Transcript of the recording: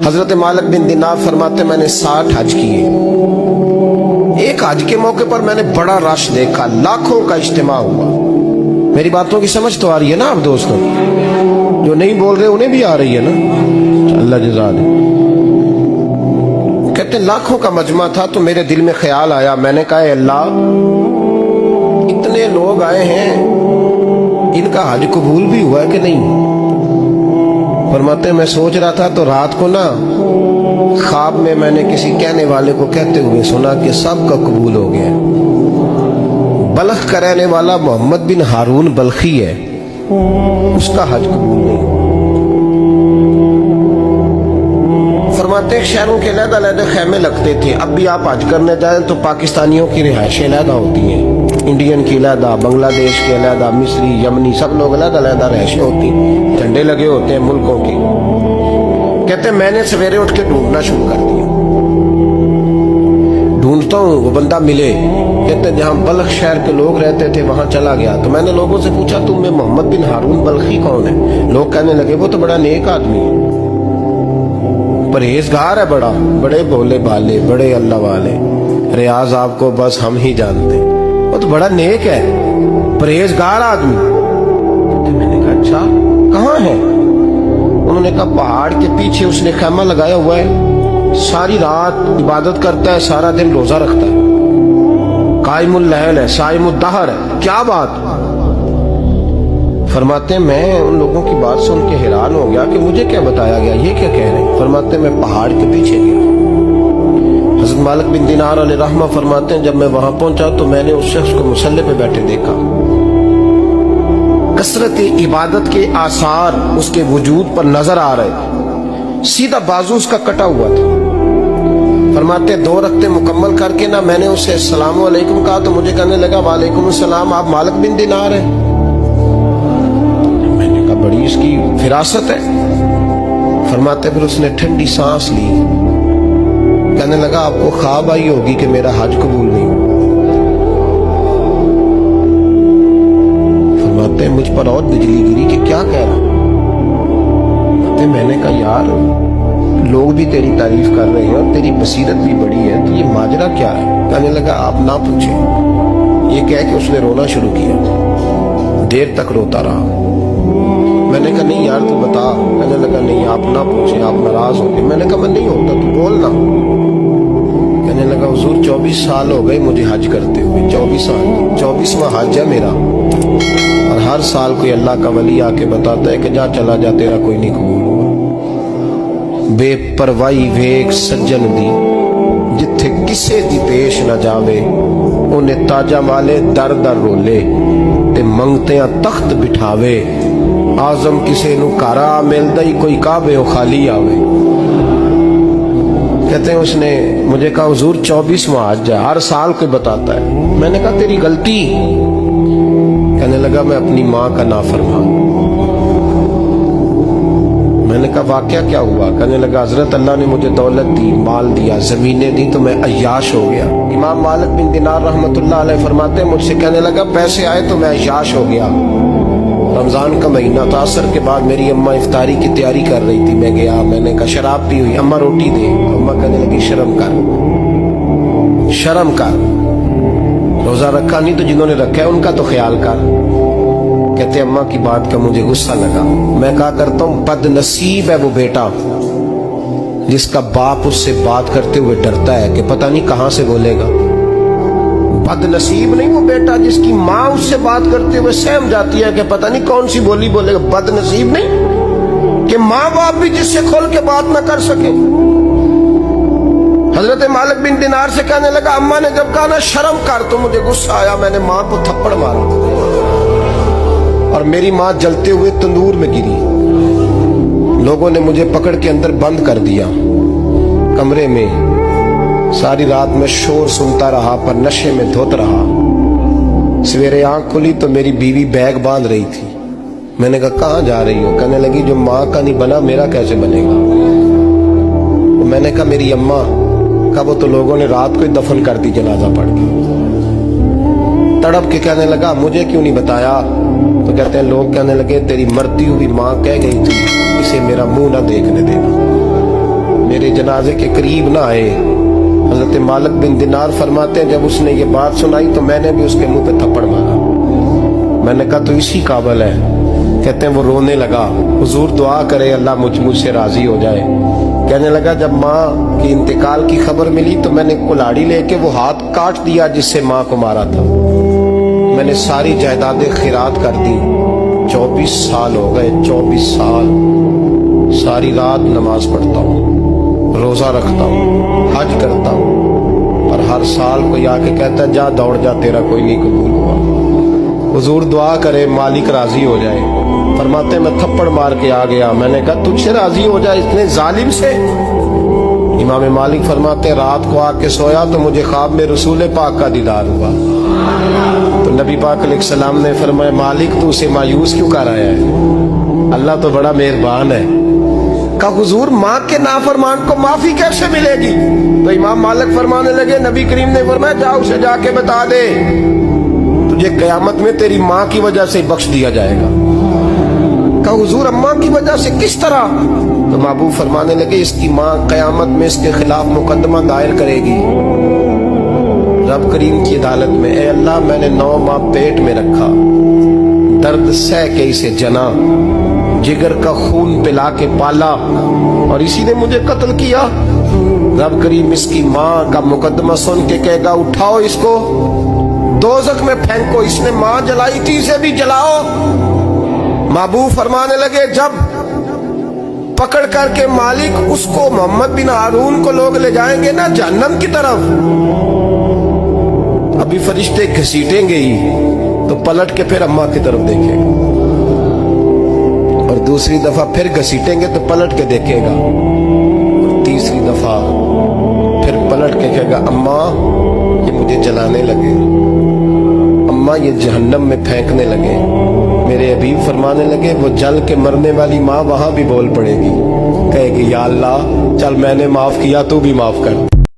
हजरत मालिक बिन दिनार फरमाते मैंने 60 हज किए। एक हज के मौके पर मैंने बड़ा रश देखा, लाखों का इज्तिमा हुआ। मेरी बातों की समझ तो आ रही है ना आप दोस्तों? जो नहीं बोल रहे उन्हें भी आ रही है ना? अल्लाह जज़ा दे। कहते लाखों का मजमा था तो मेरे दिल में ख्याल आया, मैंने कहा अल्लाह इतने लोग आए हैं, इनका हज कबूल भी हुआ है कि नहीं? फरमाते मैं सोच रहा था तो रात को ना ख्वाब में मैंने किसी कहने वाले को कहते हुए सुना कि सबका कबूल हो गया। बल्ख का रहने वाला मोहम्मद बिन हारून बल्खी है, उसका हज कबूल नहीं। फरमाते शहरों के अलग-अलग खैमे लगते थे। अब भी आप हज करने जाएं तो पाकिस्तानियों की रिहाइशें अलग होती हैं, इंडियन की अलग, बांग्लादेश की अलग, मिस्री, यमनी, सब लोग अलग अलग रिहाइशें होती, झंडे लगे होते हैं मुल्कों के। कहते मैंने सवेरे उठ के ढूंढना शुरू कर दिया, ढूंढता हूँ वो बंदा मिले। कहते जहाँ बल्ख शहर के लोग रहते थे वहां चला गया तो मैंने लोगों से पूछा तुम में मोहम्मद बिन हारून बल्खी कौन है? लोग कहने लगे वो तो बड़ा नेक आदमी है, परहेजगार है, बड़े भोले भाले, बड़े अल्लाह वाले, रियाज आपको बस हम ही जानते, वो तो बड़ा नेक है, परहेजगार आदमी। मैंने कहा अच्छा कहाँ है? उन्होंने कहा पहाड़ के पीछे उसने खैमा लगाया हुआ है, सारी रात इबादत करता है, सारा दिन रोजा रखता है, कायमुल लैल है, साइमुद दहर है। क्या बात? फरमाते मैं उन लोगों की बात सुन के हैरान हो गया कि मुझे क्या बताया गया, ये क्या कह रहे हैं? फरमाते मैं पहाड़ के पीछे गया। हज़रत मालिक बिन दिनार अलैहि रहमा फरमाते हैं जब मैं वहां पहुंचा तो मैंने उस शख्स को मुसल्ले पे बैठे देखा। कसरत इबादत के आसार उसके वजूद पर नजर आ रहे, सीधा बाजू उसका कटा हुआ था। फरमाते 2 रक्ते मुकम्मल करके ना मैंने उसे अस्सलाम वालेकुम कहा तो मुझे कहने लगा वालेकुम अस्सलाम, आप मालिक बिन दिनार हैं? मैंने कहा बड़ी इसकी फिरासत है। फरमाते फिर उसने ठंडी सांस ली, कहने लगा आपको ख्वाब आई होगी कि मेरा हज कबूल नहीं हुआ। फरमाते मुझ पर और बिजली गिरी कि क्या कह रहा? मैंने कहा यार लोग भी तेरी तारीफ कर रहे हैं और तेरी बसीरत भी बड़ी है, तो ये माजरा क्या है? कहने लगा आप ना पूछे। ये कह के उसने रोना शुरू किया, देर तक रोता रहा। मैंने कहा नहीं यार तू बता। कहने लगा नहीं आप ना पूछे, आप नाराज हो गए। मैंने कहा मैं नहीं होता, तू बोलना। कहने लगा हुजूर 24 साल हो गए मुझे हज करते हुए, 24 साल, 24वां हज है मेरा, और हर साल कोई अल्लाह का वली आके बताता है कि जा चला जा तेरा कोई नहीं कबूल हुआ। बेपरवाही वेख सज्जन दी जिथे किसे दी पेश न जावे, उन्हें ताजा वाले दर दर रोले ते मंगतियां तख्त बिठावे, आजम किसे नु कारा मिलदा ही कोई काबे खाली आवे। कहते हैं उसने मुझे कहा हुजूर 24वां हज है, हर साल कोई बताता है। मैंने कहा तेरी गलती। कहने लगा मैं अपनी माँ का नाफरमान। मैंने कहा वाकया क्या हुआ? कहने लगा हजरत अल्लाह ने मुझे दौलत दी, माल दिया, जमीनें दी तो मैं अय्याश हो गया। इमाम मालिक बिन दिनार रहमतुल्लाह अलैह फरमाते हैं मुझसे कहने लगा पैसे आए तो मैं अय्याश हो गया। रमजान का महीना था, असर के बाद मेरी अम्मा इफ्तारी की तैयारी कर रही थी, मैं गया, मैंने कहा शराब पी हुई, अम्मा रोटी दे। अम्मा कहने लगी शर्म कर, शर्म कर, रोजा रखा नहीं तो जिन्होंने रखा है उनका तो ख्याल कर। कहते अम्मा की बात का मुझे गुस्सा लगा। मैं कहा करता हूं बदनसीब है वो बेटा जिसका बाप उससे बात करते हुए डरता है कि पता नहीं कहां से बोलेगा। बदनसीब नहीं वो बेटा जिसकी माँ उससे बात करते हुए सहम जाती है कि पता नहीं कौन सी बोली बोलेगा। बदनसीब नहीं कि माँ बाप भी जिससे खोल के बात ना कर सके। हजरत मालिक बिन दिनार से कहने लगा अम्मा ने जब कहा ना शर्म कर तो मुझे गुस्सा आया, मैंने माँ को थप्पड़ मारा और मेरी माँ जलते हुए तंदूर में गिरी। लोगों ने मुझे पकड़ के अंदर बंद कर दिया कमरे में। सारी रात में शोर सुनता रहा पर नशे में धोत रहा। सवेरे आंख खुली तो मेरी बीवी बैग बांध रही थी। मैंने कहा कहाँ जा रही हो? कहने लगी जो माँ का नहीं बना मेरा कैसे बनेगा? तो मैंने कहा मेरी अम्मा का वो तो लोगों ने रात को ही दफन कर दी जनाजा पढ़ के। तड़प के कहने लगा मुझे क्यों नहीं बताया? तो कहते हैं लोग कहने लगे तेरी मरती हुई माँ कह गई थी इसे मेरा मुंह ना देखने देना। जनाजे के करीब ना आए। हजरत मालिक बिन दिनार फरमाते हैं, जब उसने ये बात सुनाई तो मैंने भी उसके मुंह पे थप्पड़ मारा। मैंने कहा तो इसी काबिल है। कहते हैं वो रोने लगा, हुजूर दुआ करे अल्लाह मुझसे राजी हो जाए। कहने लगा जब माँ की इंतकाल की खबर मिली तो मैंने कुल्हाड़ी लेके वो हाथ काट दिया जिससे माँ को मारा था। मैंने सारी जायदादें खिरात कर दी। 24 साल हो गए, 24 साल सारी रात नमाज पढ़ता हूँ, रोजा रखता हूँ, हज करता हूँ, और हर साल कोई आके कहता है जा दौड़ जा, तेरा कोई नहीं कबूल हुआ। हुजूर दुआ करे मालिक राजी हो जाए। फरमाते मैं थप्पड़ मार के आ गया। मैंने कहा तुझसे राजी हो जाए इतने जालिम से? इमाम मालिक फरमाते रात को आके सोया तो मुझे ख्वाब में रसूल पाक का दीदार हुआ। तो नबी पाक अलैहिस्सलाम ने फरमाया मालिक तू उसे मायूस क्यों कर आया है? अल्लाह तो बड़ा मेहरबान है। कहा हुजूर माँ के नाफरमान को माफी कैसे मिलेगी? तो इमाम मालिक फरमाने लगे नबी करीम ने फरमाया जा उसे जाके बता दे तुझे कयामत में तेरी माँ की वजह से बख्श दिया जाएगा। कहा हुजूर अम्मा की वजह से किस तरह? तो महबूब फरमाने लगे इसकी माँ कयामत में इसके खिलाफ मुकदमा दायर करेगी रब करीम की अदालत में। ए अल्लाह मैंने 9 माह पेट में रखा, दर्द सह के इसे जना, जिगर का खून पिला के पाला, और इसी ने मुझे कत्ल किया। रब करीम इसकी माँ का मुकदमा सुन के कहेगा उठाओ इसको दोज़ख में फेंको, इसने माँ जलाई थी इसे भी जलाओ। महबूब फरमाने लगे जब पकड़ करके मालिक उसको मोहम्मद बिन हारून को लोग ले जाएंगे ना जहन्नम की तरफ, अभी फरिश्ते घसीटेंगे ही तो पलट के फिर अम्मा की तरफ देखेगा, और दूसरी दफा फिर घसीटेंगे तो पलट के देखेगा, और तीसरी दफा फिर पलट के कहेगा अम्मा ये मुझे जलाने लगे, अम्मा ये जहन्नम में फेंकने लगे। मेरे हबीब फरमाने लगे वो जल के मरने वाली माँ वहां भी बोल पड़ेगी, कहेगी या अल्लाह चल मैंने माफ किया तू भी माफ कर।